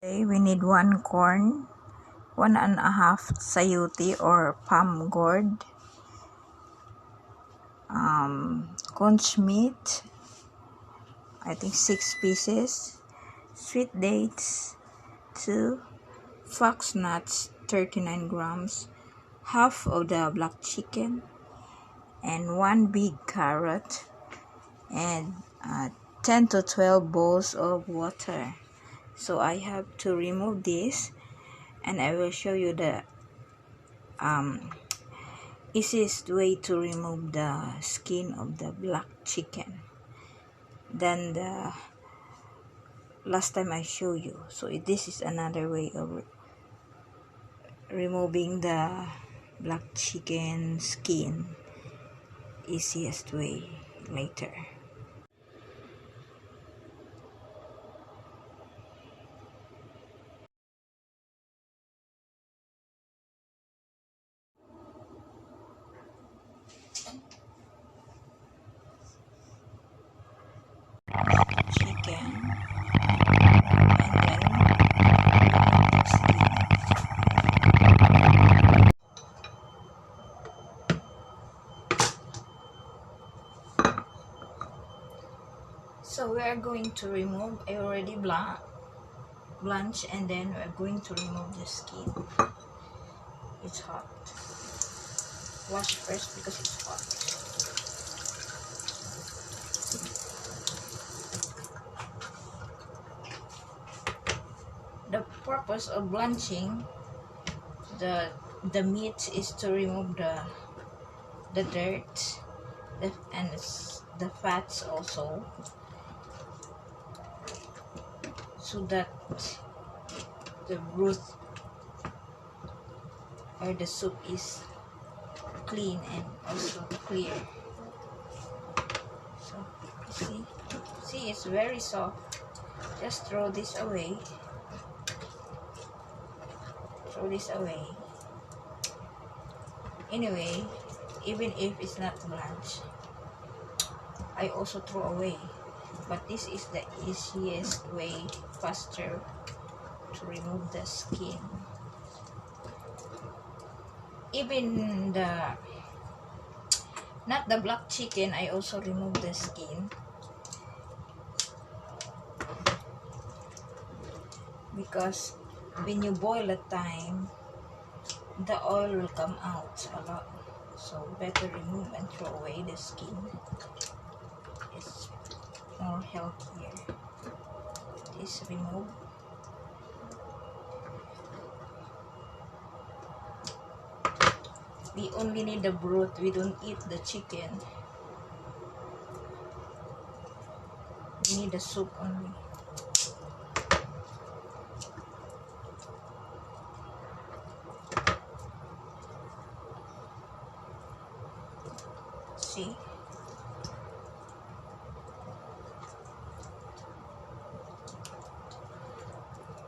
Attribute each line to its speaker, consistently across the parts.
Speaker 1: Okay, we need 1 corn, 1.5 sayote or palm gourd, conch meat, I think 6 pieces, sweet dates, 2, fox nuts, 39 grams, half of the black chicken, and 1 big carrot, and 10 to 12 bowls of water. So I have to remove this, and I will show you the easiest way to remove the skin of the black chicken than the last time I show you. So this is another way of removing the black chicken skin, easiest way later. Chicken, and then remove the skin. So we are going to remove, I already blanch, and then we are going to remove the skin. It's hot. Wash first because it's hot. The purpose of blanching the meat is to remove the dirt and the fats also, so that the broth or the soup is clean and also clear. So see it's very soft. Just throw this away. Anyway, even if it's not blanched, I also throw away, but this is the easiest way, faster, to remove the skin. Even not the black chicken, I also remove the skin, because when you boil a time, the oil will come out a lot, so better remove and throw away the skin. It's more healthier. This remove. We only need the broth, we don't eat the chicken. We need the soup only. See?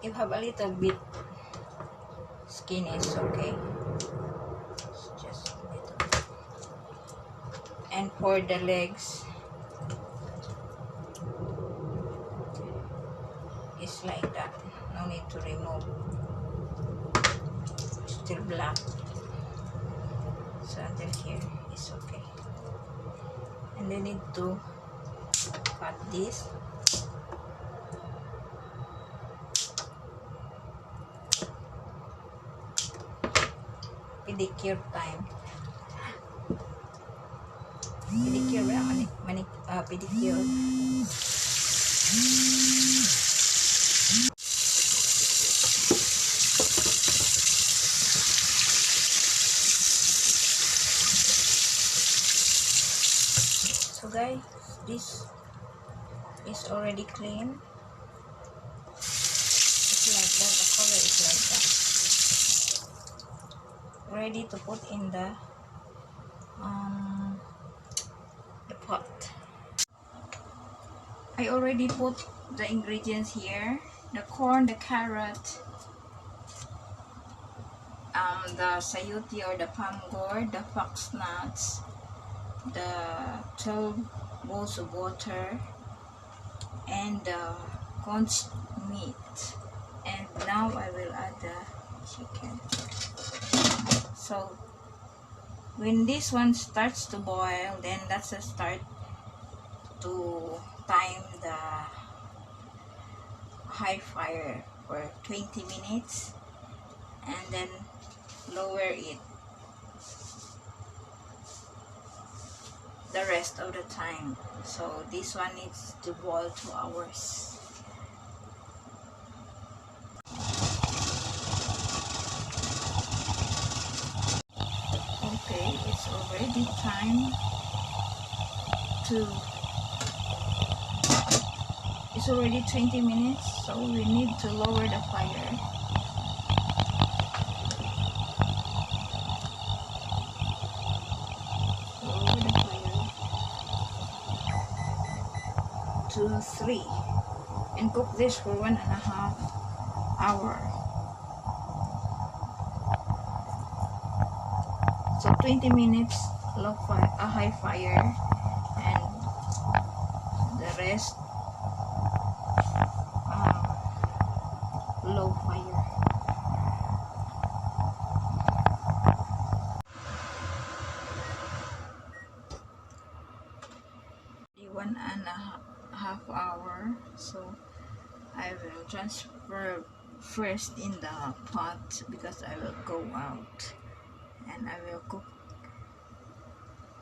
Speaker 1: You have a little bit skin is okay. It's just a little bit. And for the legs, it's like that. No need to remove. It's still black. So until here is okay. And then need to cut this. Pedicure time. Pedicure ba? Pedicure. So guys, this is already clean. It's like that. The color is like that. Ready to put in the pot. I already put the ingredients here: the corn, the carrot, the sayote or the palm gourd, the fox nuts, the 12 bowls of water, and the conch meat. And now I will add the chicken. So when this one starts to boil, then that's a start to time the high fire for 20 minutes and then lower it the rest of the time. So this one needs to boil 2 hours. Okay, it's already time to, it's already 20 minutes, so we need to lower the fire. Lower the fire to 3 and cook this for 1.5 hours. So 20 minutes low fire, a high fire, and the rest low fire. The 1.5 hour, so I will transfer first in the pot because I will go out and I will cook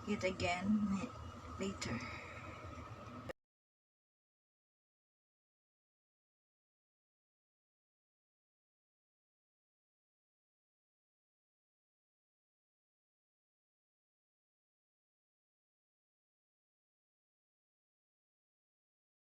Speaker 1: it again later.